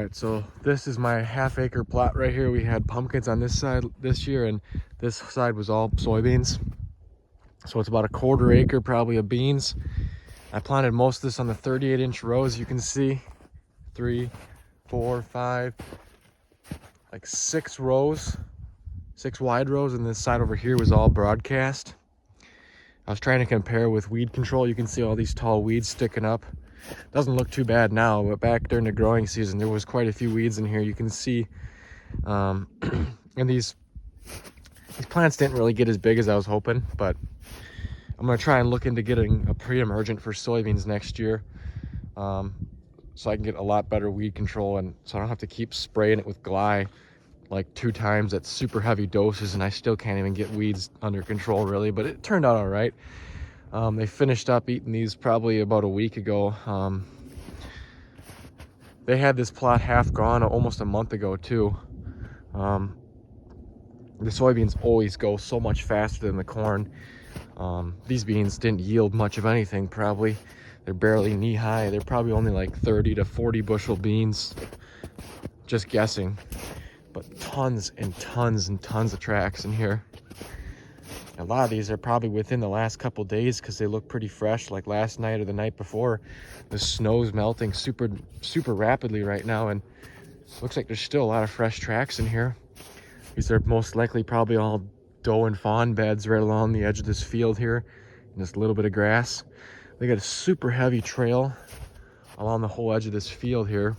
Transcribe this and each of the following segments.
right, so this is my half-acre plot right here. We had pumpkins on this side this year, and this side was all soybeans. So it's about a 1/4 acre probably of beans. I planted most of this on the 38-inch rows. You can see 3, 4, 5, like 6 rows, 6 wide rows, and this side over here was all broadcast. I was trying to compare with weed control. You can see all these tall weeds sticking up. Doesn't look too bad now, but back during the growing season there was quite a few weeds in here. You can see and these plants didn't really get as big as I was hoping, but I'm gonna try and look into getting a pre-emergent for soybeans next year, so I can get a lot better weed control, and so I don't have to keep spraying it with Gly like 2 times at super heavy doses, and I still can't even get weeds under control really. But it turned out all right. They finished up eating these probably about a week ago. They had this plot half gone almost a month ago too. The soybeans always go so much faster than the corn. These beans didn't yield much of anything probably. They're barely knee high. They're probably only like 30 to 40 bushel beans, just guessing. But tons and tons and tons of tracks in here. A lot of these are probably within the last couple days because they look pretty fresh, like last night or the night before. The snow's melting super rapidly right now, and looks like there's still a lot of fresh tracks in here. These are most likely probably all doe and fawn beds right along the edge of this field here, and just a little bit of grass. They got a super heavy trail along the whole edge of this field here.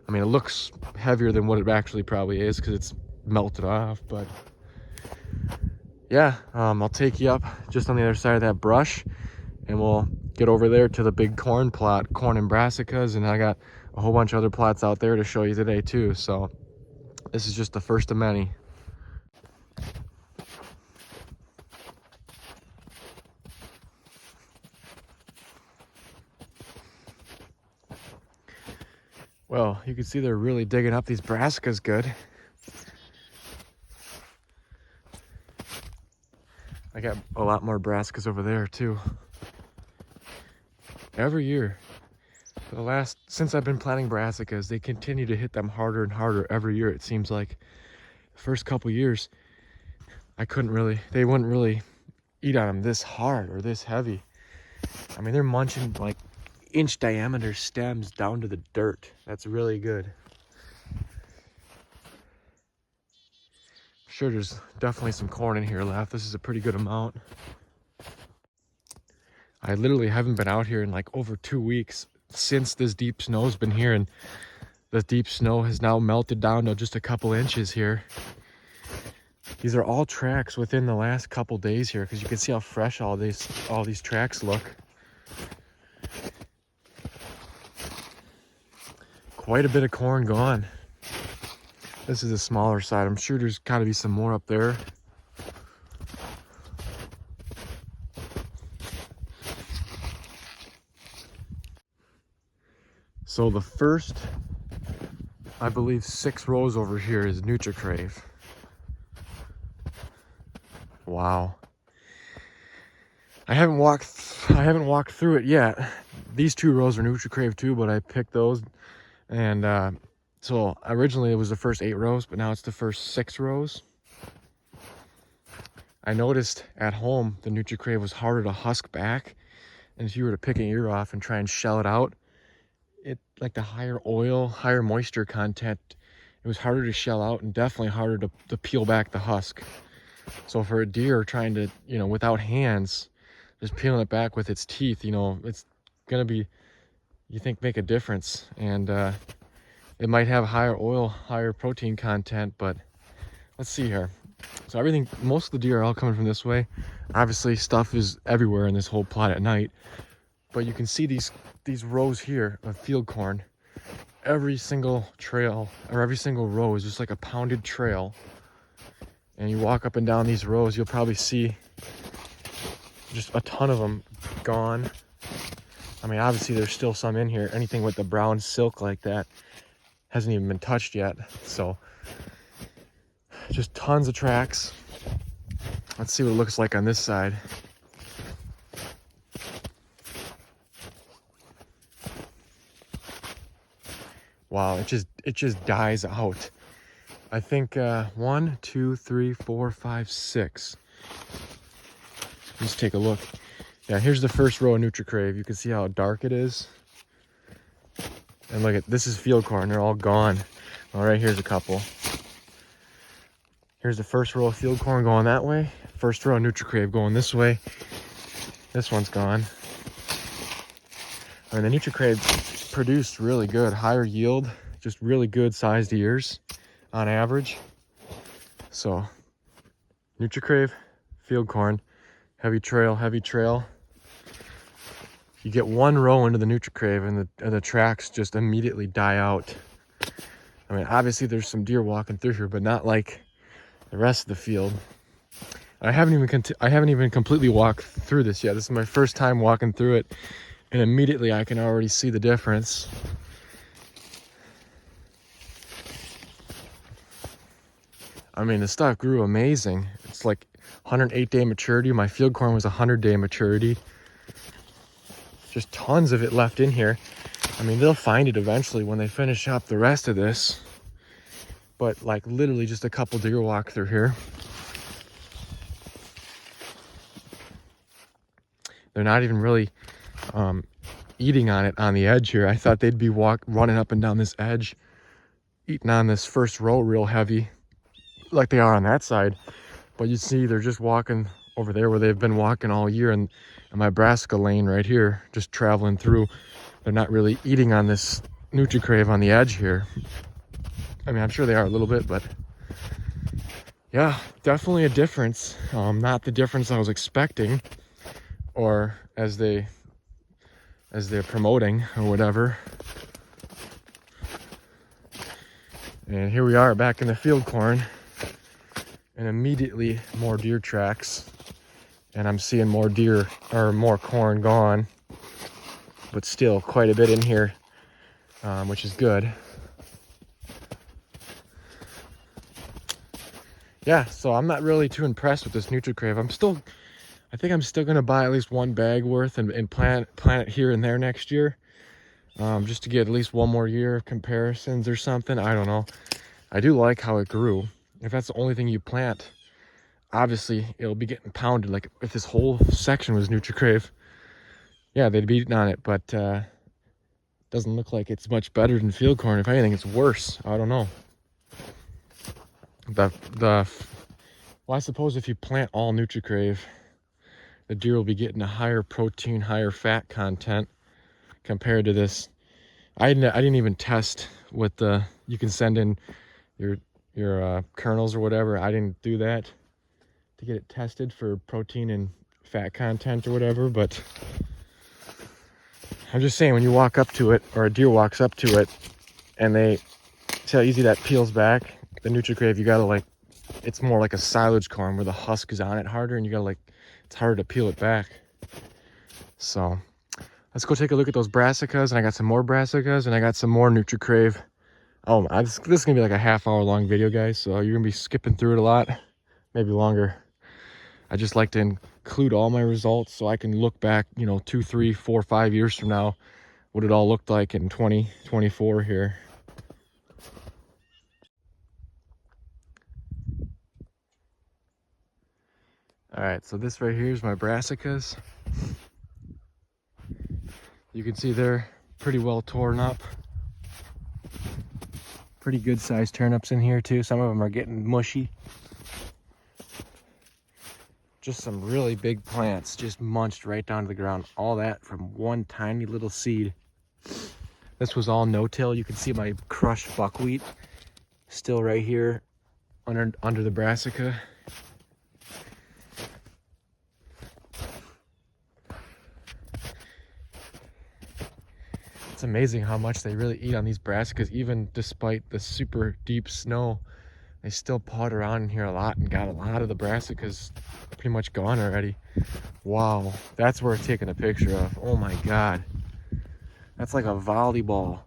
I mean, it looks heavier than what it actually probably is because it's melted off, but yeah, I'll take you up just on the other side of that brush, and we'll get over there to the big corn plot, corn and brassicas, and I got a whole bunch of other plots out there to show you today too. So this is just the first of many. Well, you can see they're really digging up these brassicas good. I got a lot more brassicas over there too. Every year, for the last, since I've been planting brassicas, they continue to hit them harder and harder every year. It seems like the first couple years, they wouldn't really eat on them this hard or this heavy. I mean, they're munching like inch diameter stems down to the dirt. That's really good. Sure, there's definitely some corn in here left. This is a pretty good amount. I literally haven't been out here in like over 2 weeks since this deep snow's been here, and the deep snow has now melted down to just a couple inches here. These are all tracks within the last couple days here, because you can see how fresh all these tracks look. Quite a bit of corn gone. This is a smaller side. I'm sure there's got to be some more up there. So the first, I believe, 6 rows over here is Nutri-Crave. Wow. I haven't walked through it yet. These 2 rows are Nutri-Crave too, but I picked those, and so originally it was the first 8 rows, but now it's the first 6 rows. I noticed at home the Nutri-Crave was harder to husk back, and if you were to pick an ear off and try and shell it out, it, like the higher oil, higher moisture content, it was harder to shell out and definitely harder to peel back the husk. So for a deer trying to, without hands, just peeling it back with its teeth, it's gonna be, you think, make a difference. And it might have higher oil, higher protein content, but let's see here. So most of the deer are all coming from this way. Obviously stuff is everywhere in this whole plot at night, but you can see these rows here of field corn. Every single trail, or every single row, is just like a pounded trail. And you walk up and down these rows, you'll probably see just a ton of them gone. I mean, obviously there's still some in here. Anything with the brown silk like that hasn't even been touched yet. So just tons of tracks. Let's see what it looks like on this side. wow, it just dies out. I think 1, 2, 3, 4, 5, 6. Let's take a look. Yeah, here's the first row of Nutri-Crave. You can see how dark it is. And look at this is field corn. They're all gone. All right, here's a couple. Here's the first row of field corn going that way. First row of Nutri-Crave going this way. This one's gone. I mean, the Nutri-Crave produced really good, higher yield, just really good sized ears on average. So, Nutri-Crave, field corn, heavy trail, heavy trail. You get one row into the Nutri-Crave and the tracks just immediately die out. I mean, obviously there's some deer walking through here, but not like the rest of the field. I haven't even completely walked through this yet. This is my first time walking through it, and immediately I can already see the difference. I mean, the stuff grew amazing. It's like 108-day maturity. My field corn was 100-day maturity. Just tons of it left in here. I mean, they'll find it eventually when they finish up the rest of this. But like literally just a couple deer walk through here. They're not even really eating on it on the edge here. I thought they'd be running up and down this edge, eating on this first row real heavy, like they are on that side. But you see they're just walking over there where they've been walking all year, and my Brassica lane right here, just traveling through. They're not really eating on this Nutri-Crave on the edge here. I mean, I'm sure they are a little bit, but yeah, definitely a difference. Not the difference I was expecting, or as they're promoting or whatever. And here we are back in the field corn, and immediately more deer tracks, and I'm seeing more deer or more corn gone, but still quite a bit in here, which is good. Yeah, so I'm not really too impressed with this Nutri-Crave. I think I'm still gonna buy at least one bag worth and plant it here and there next year, just to get at least one more year of comparisons or something. I don't know. I do like how it grew. If that's the only thing you plant, obviously it'll be getting pounded. Like if this whole section was Nutri-Crave, yeah, they'd be eating on it, but doesn't look like it's much better than field corn. If anything, it's worse. I don't know. Well, I suppose if you plant all Nutri-Crave, the deer will be getting a higher protein, higher fat content compared to this. I didn't even test with you can send in your kernels or whatever. I didn't do that to get it tested for protein and fat content or whatever, but I'm just saying, when you walk up to it, or a deer walks up to it, and see how easy that peels back. The Nutri-Crave, you gotta it's more like a silage corn where the husk is on it harder, and you gotta it's harder to peel it back. So let's go take a look at those Brassicas, and I got some more Brassicas, and I got some more Nutri-Crave. Oh, this is gonna be like a half-hour long video, guys, so you're gonna be skipping through it a lot, maybe longer. I just like to include all my results so I can look back, 2, 3, 4, 5 years from now, what it all looked like in 2024 here. All right, so this right here is my Brassicas. You can see they're pretty well torn up. Pretty good sized turnips in here too. Some of them are getting mushy. Just some really big plants just munched right down to the ground. All that from one tiny little seed. This was all no-till. You can see my crushed buckwheat still right here under the Brassica. It's amazing how much they really eat on these Brassicas, even despite the super deep snow. They still pawed around in here a lot and got a lot of the Brassicas pretty much gone already. Wow, that's worth taking a picture of. Oh my God. That's like a volleyball.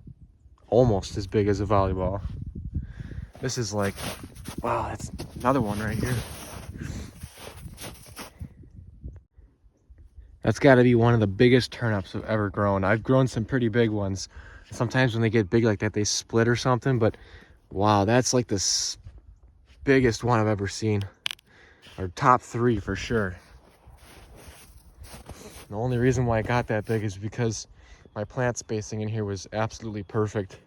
Almost as big as a volleyball. This is like, wow, that's another one right here. That's got to be one of the biggest turnips I've ever grown. I've grown some pretty big ones, Sometimes when they get big like that, they split or something, but wow, that's like the biggest one I've ever seen. Or top 3 for sure. The only reason why I got that big is because my plant spacing in here was absolutely perfect.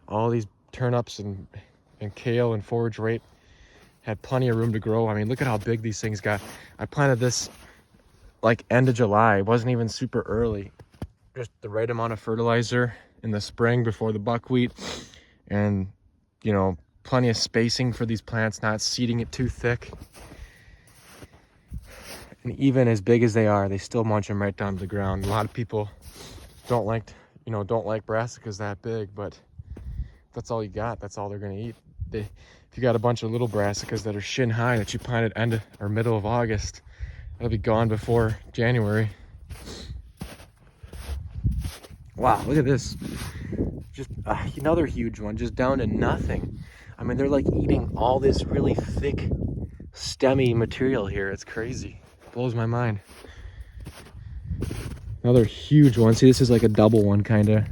All these turnips and kale and forage rape had plenty of room to grow. I mean, look at how big these things got. I planted this like end of July. It wasn't even super early. Just the right amount of fertilizer in the spring before the buckwheat, and you know, plenty of spacing for these plants, not seeding it too thick. And even as big as they are, they still munch them right down to the ground. A lot of people don't like brassicas that big, but that's all you got. That's all they're gonna eat. If you got a bunch of little brassicas that are shin high that you planted end of, or middle of August, they'll be gone before January. Wow, look at this. Just another huge one, just down to nothing. I mean, they're like eating all this really thick, stemmy material here. It's crazy. It blows my mind. Another huge one. See, this is like a double one, kind of.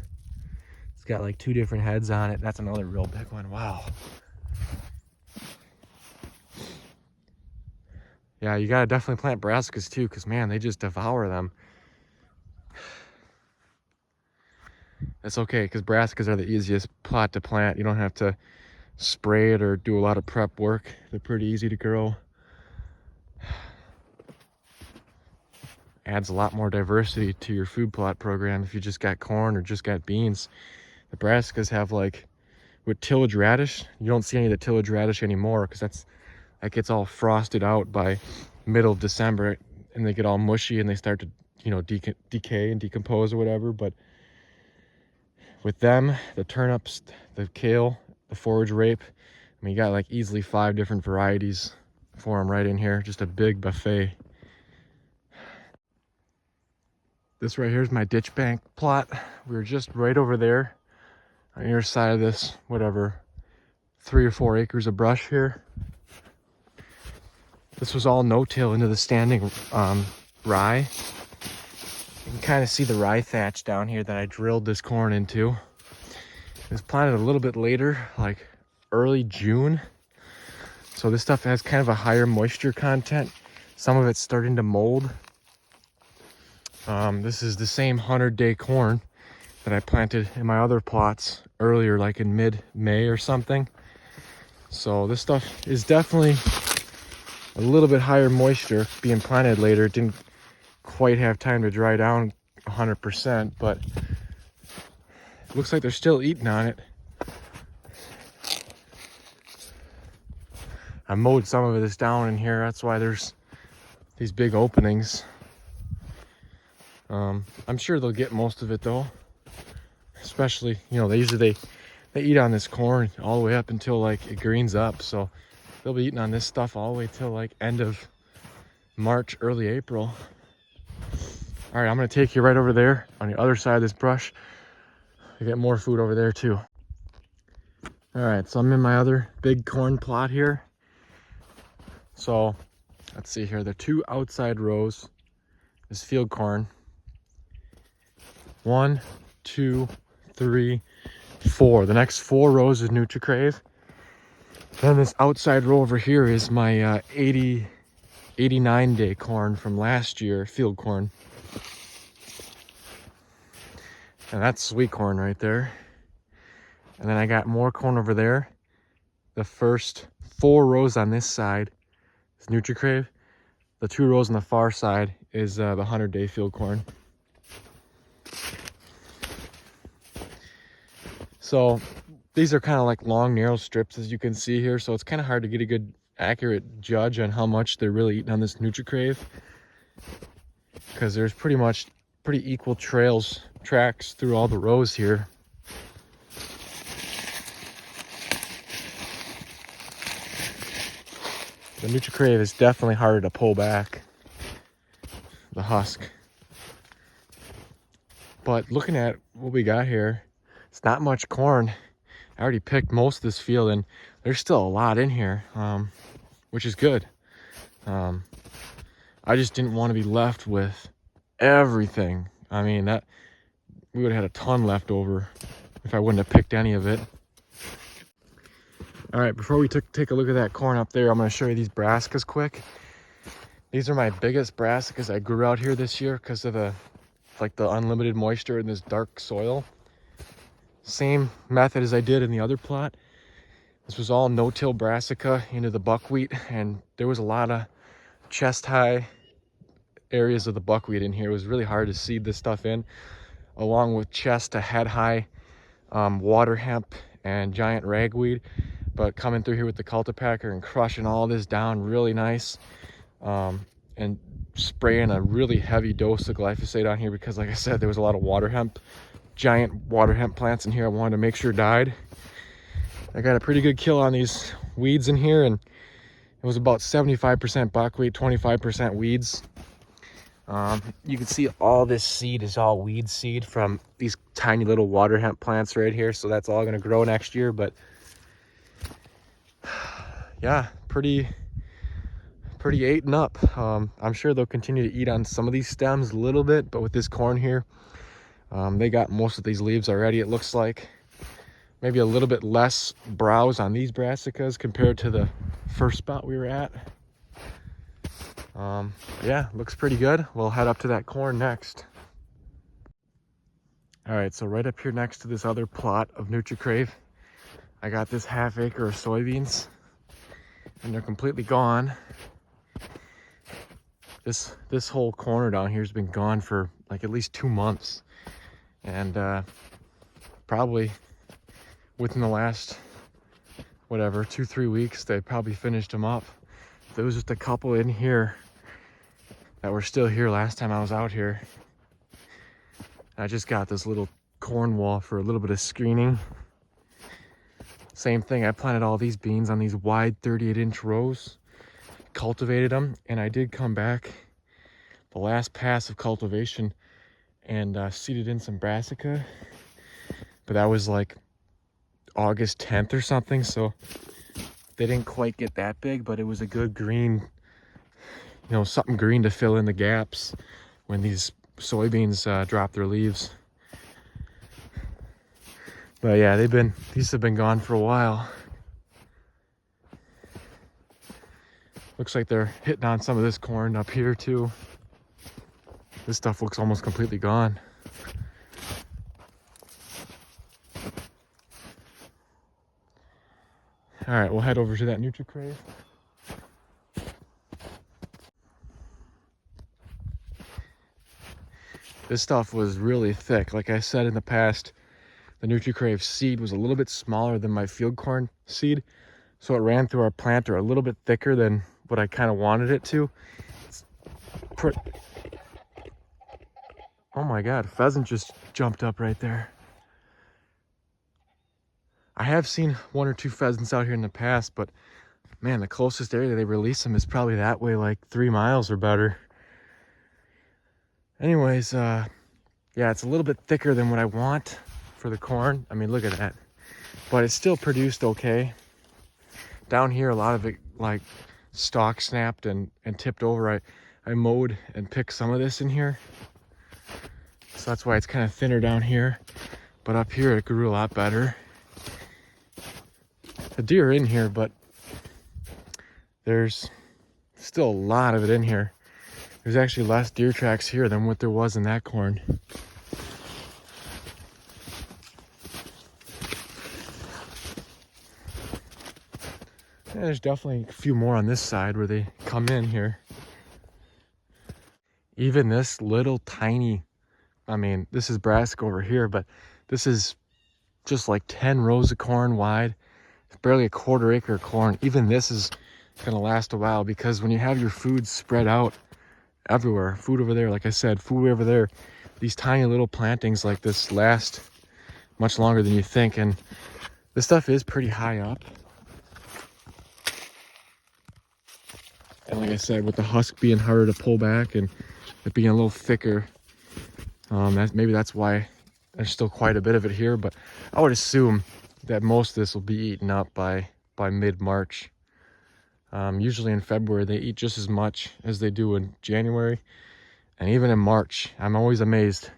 It's got like 2 different heads on it. That's another real big one. Wow. Yeah, you gotta definitely plant brassicas too, because man, they just devour them. That's okay, because brassicas are the easiest plot to plant. You don't have to spray it or do a lot of prep work. They're pretty easy to grow. Adds a lot more diversity to your food plot program if you just got corn or just got beans. The brassicas have, like, with tillage radish, you don't see any of the tillage radish anymore because that gets all frosted out by middle of December, and they get all mushy and they start to, you know, decay and decompose or whatever. But with them, the turnips, the kale, the forage rape, I mean, you got like easily 5 different varieties for them right in here. Just a big buffet. This right here is my Ditchbank plot. We were just right over there on your side of this, whatever, 3 or 4 acres of brush here. This was all no-till into the standing rye. You can kind of see the rye thatch down here that I drilled this corn into. It was planted a little bit later, like early June. So this stuff has kind of a higher moisture content. Some of it's starting to mold. This is the same 100-day corn that I planted in my other plots earlier, like in mid-May or something. So this stuff is definitely a little bit higher moisture being planted later. It didn't quite have time to dry down 100%, but it looks like they're still eating on it. I mowed some of this down in here. That's why there's these big openings. I'm sure they'll get most of it though. Especially, you know, they eat on this corn all the way up until like it greens up. So they'll be eating on this stuff all the way till like end of March, early April. All right, I'm gonna take you right over there on the other side of this brush. I get more food over there too. All right, so I'm in my other big corn plot here. So let's see here, the 2 outside rows is field corn. 1, 2, 3, 4. The next 4 rows is Nutri-Crave. Then this outside row over here is my 89-day corn from last year, field corn. And that's sweet corn right there. And then I got more corn over there. The first 4 rows on this side is Nutri-Crave. The 2 rows on the far side is the 100-day field corn. So these are kind of like long, narrow strips, as you can see here. So it's kind of hard to get a good, accurate judge on how much they're really eating on this Nutri-Crave, because there's pretty equal tracks through all the rows here. The Nutri-Crave is definitely harder to pull back the husk. But looking at what we got here, it's not much corn. I already picked most of this field, and there's still a lot in here, which is good. I just didn't want to be left with everything. I mean, that we would have had a ton left over if I wouldn't have picked any of it. All right, before we take a look at that corn up there, I'm going to show you these brassicas quick. These are my biggest brassicas I grew out here this year because of the unlimited moisture in this dark soil. Same method as I did in the other plot. This was all no-till brassica into the buckwheat, and there was a lot of chest-high areas of the buckwheat in here. It was really hard to seed this stuff in, along with chest to head-high water hemp and giant ragweed. But coming through here with the cultipacker and crushing all this down really nice, and spraying a really heavy dose of glyphosate on here because, like I said, there was a lot of water hemp, giant water hemp plants in here I wanted to make sure died. I got a pretty good kill on these weeds in here, and it was about 75% buckwheat, 25% weeds. You can see all this seed is all weed seed from these tiny little water hemp plants right here, so that's all going to grow next year. But yeah, pretty ate and up. I'm sure they'll continue to eat on some of these stems a little bit, but with this corn here, they got most of these leaves already, it looks like. Maybe a little bit less browse on these brassicas compared to the first spot we were at. Yeah, looks pretty good. We'll head up to that corn next. All right, so right up here next to this other plot of Nutri-Crave, I got this half acre of soybeans, and they're completely gone. This whole corner down here has been gone for like at least 2 months, and probably within the last, whatever, 2-3 weeks, they probably finished them up. There was just a couple in here that were still here last time I was out here. I just got this little corn wall for a little bit of screening. Same thing, I planted all these beans on these wide 38-inch rows, cultivated them, and I did come back the last pass of cultivation and seeded in some brassica, but that was like August 10th or something, so they didn't quite get that big, but it was a good green, you know, something green to fill in the gaps when these soybeans drop their leaves. But yeah, these have been gone for a while. Looks like they're hitting on some of this corn up here too. This stuff looks almost completely gone. All right, we'll head over to that Nutri-Crave. This stuff was really thick. Like I said in the past, the Nutri-Crave seed was a little bit smaller than my field corn seed, so it ran through our planter a little bit thicker than what I kind of wanted it to. Oh my God, pheasant just jumped up right there. I have seen 1 or 2 pheasants out here in the past, but man, the closest area they release them is probably that way, like 3 miles or better. Anyways, yeah, it's a little bit thicker than what I want for the corn. I mean, look at that. But it's still produced okay. Down here, a lot of it like stalk snapped and tipped over. I mowed and picked some of this in here, so that's why it's kind of thinner down here. But up here, it grew a lot better. The deer are in here, but there's still a lot of it in here. There's actually less deer tracks here than what there was in that corn. Yeah, there's definitely a few more on this side where they come in here. Even this little tiny, I mean, this is brassica over here, but this is just like 10 rows of corn wide. It's barely a 1/4 acre of corn. Even this is gonna last a while, because when you have your food spread out everywhere, food over there, like I said, food over there, these tiny little plantings like this last much longer than you think. And this stuff is pretty high up. And like I said, with the husk being harder to pull back and it being a little thicker, maybe that's why there's still quite a bit of it here. But I would assume that most of this will be eaten up by mid-March. Usually in February, they eat just as much as they do in January. And even in March, I'm always amazed.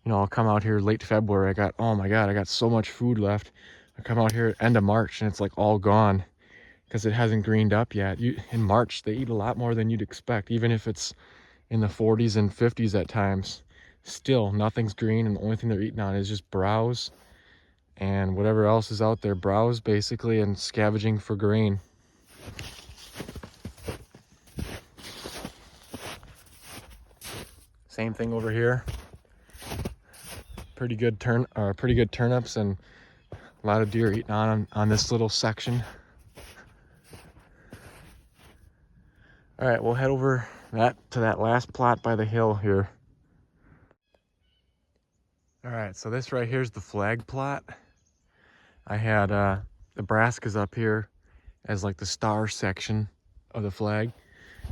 You know, I'll come out here late February. Oh my God, I got so much food left. I come out here at end of March and it's like all gone because it hasn't greened up yet. In March, they eat a lot more than you'd expect, even if it's in the 40s and 50s at times. Still, nothing's green, and the only thing they're eating on is just browse and whatever else is out there. Browse, basically, and scavenging for grain. Same thing over here. Pretty good turnips, and a lot of deer eating on this little section. All right, we'll head over to that last plot by the hill here. All right, so this right here is the flag plot. I had the Brassicas up here as like the star section of the flag,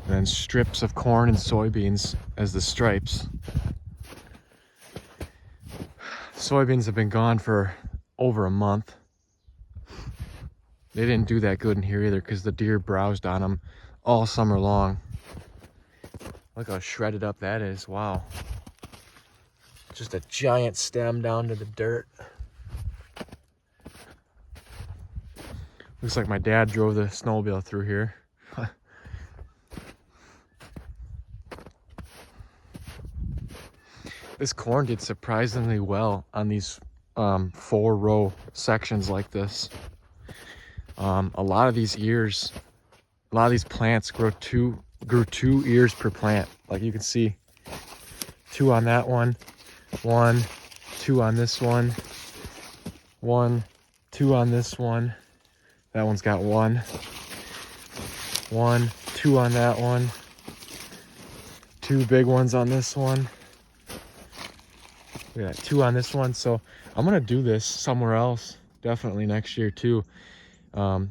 and then strips of corn and soybeans as the stripes. Soybeans have been gone for over a month. They didn't do that good in here either because the deer browsed on them all summer long. Look how shredded up that is. Wow. Just a giant stem down to the dirt. Looks like my dad drove the snowmobile through here. This corn did surprisingly well on these 4-row sections like this. A lot of these plants grew 2 ears per plant. Like you can see, 2 on that one, 1, 2 on this one, 1, 2 on this one. That one's got 1, 1, 2 on that one, 2 big ones on this one. We got 2 on this one. So I'm gonna do this somewhere else definitely next year too. The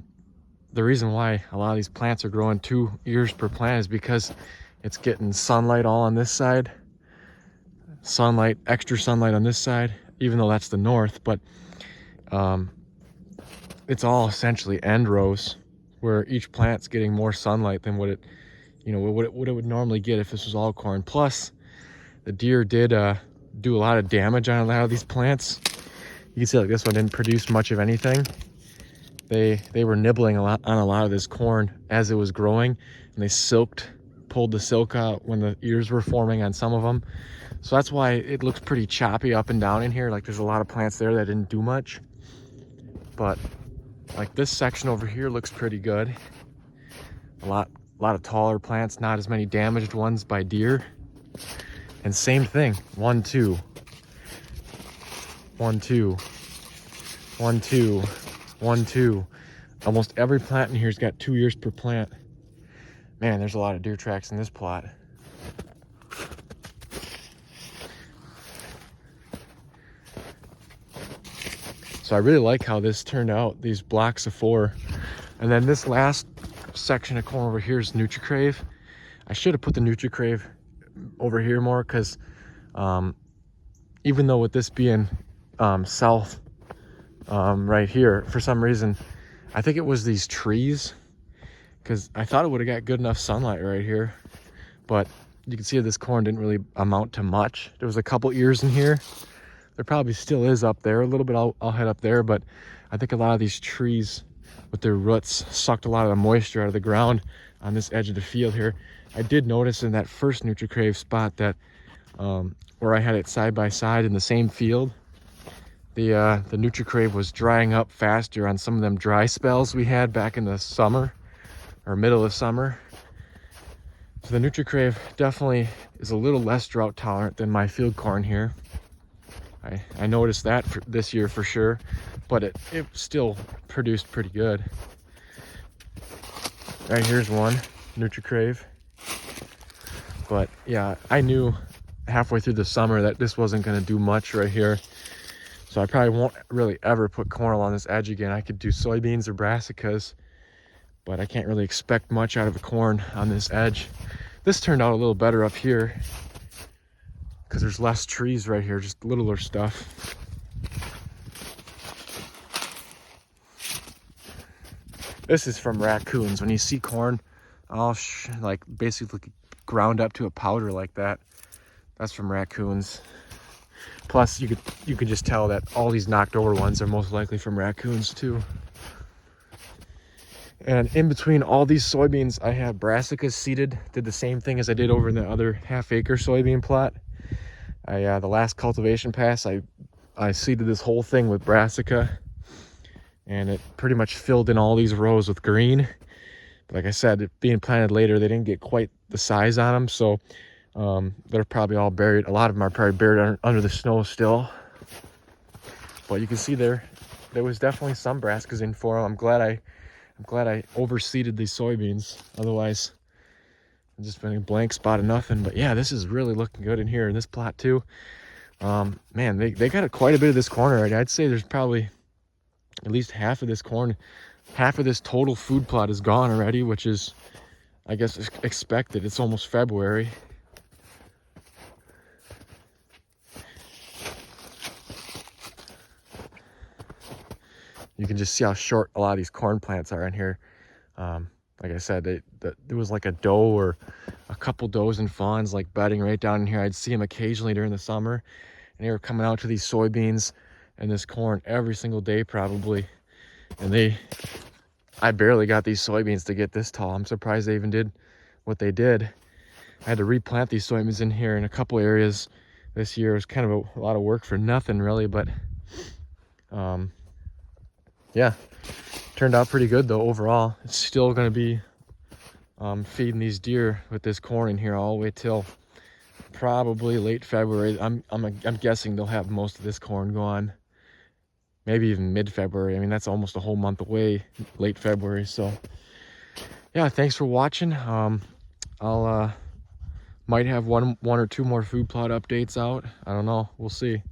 reason why a lot of these plants are growing 2 ears per plant is because it's getting sunlight all on this side, extra sunlight on this side, even though that's the north, but it's all essentially end rows where each plant's getting more sunlight than what it would normally get if this was all corn. Plus, the deer did do a lot of damage on a lot of these plants. You can see like this one didn't produce much of anything. They were nibbling on a lot of this corn as it was growing, and they pulled the silk out when the ears were forming on some of them. So that's why it looks pretty choppy up and down in here. Like there's a lot of plants there that didn't do much, but like this section over here looks pretty good. A lot of taller plants, not as many damaged ones by deer. And same thing, 1, 2, 1, 2, 1, 2, 1, 2. Almost every plant in here's got 2 ears per plant. Man, there's a lot of deer tracks in this plot. So I really like how this turned out, these blocks of 4. And then this last section of corn over here is Nutri-Crave. I should have put the Nutri-Crave over here more because even though with this being south right here, for some reason, I think it was these trees, because I thought it would have got good enough sunlight right here, but you can see this corn didn't really amount to much. There was a couple ears in here. There probably still is up there a little bit. I'll head up there, but I think a lot of these trees with their roots sucked a lot of the moisture out of the ground on this edge of the field here. I did notice in that first Nutri-Crave spot that where I had it side by side in the same field, the Nutri-Crave was drying up faster on some of them dry spells we had back in the summer or middle of summer. So the Nutri-Crave definitely is a little less drought tolerant than my field corn here. I noticed that this year for sure, but it still produced pretty good. Right here's one Nutri-Crave. But yeah, I knew halfway through the summer that this wasn't going to do much right here. So I probably won't really ever put corn along this edge again. I could do soybeans or brassicas, but I can't really expect much out of a corn on this edge. This turned out a little better up here because there's less trees right here, just littler stuff. This is from raccoons. When you see corn all basically ground up to a powder like that, that's from raccoons. Plus, you could just tell that all these knocked over ones are most likely from raccoons too. And in between all these soybeans, I have brassicas seeded. Did the same thing as I did over in the other half-acre soybean plot. The last cultivation pass, I seeded this whole thing with brassica, and it pretty much filled in all these rows with green. But like I said, it being planted later, they didn't get quite the size on them, so they're probably all buried. A lot of them are probably buried under the snow still. But you can see there was definitely some brassicas in for them. I'm glad I overseeded these soybeans. Otherwise, I've just been a blank spot of nothing. But yeah, this is really looking good in here in this plot too. Man, they got quite a bit of this corn already. I'd say there's probably at least half of this corn, half of this total food plot is gone already, which is, I guess, expected. It's almost February. You can just see how short a lot of these corn plants are in here. Like I said, there was like a doe or a couple does and fawns like bedding right down in here. I'd see them occasionally during the summer, and they were coming out to these soybeans and this corn every single day probably. And I barely got these soybeans to get this tall. I'm surprised they even did what they did. I had to replant these soybeans in here in a couple areas this year. It was kind of a lot of work for nothing really, but yeah, turned out pretty good though overall. It's still going to be feeding these deer with this corn in here all the way till probably late February. I'm guessing they'll have most of this corn gone, maybe even mid-February. I mean, that's almost a whole month away, late February. So yeah, thanks for watching. I'll might have one or two more food plot updates out. I don't know, we'll see.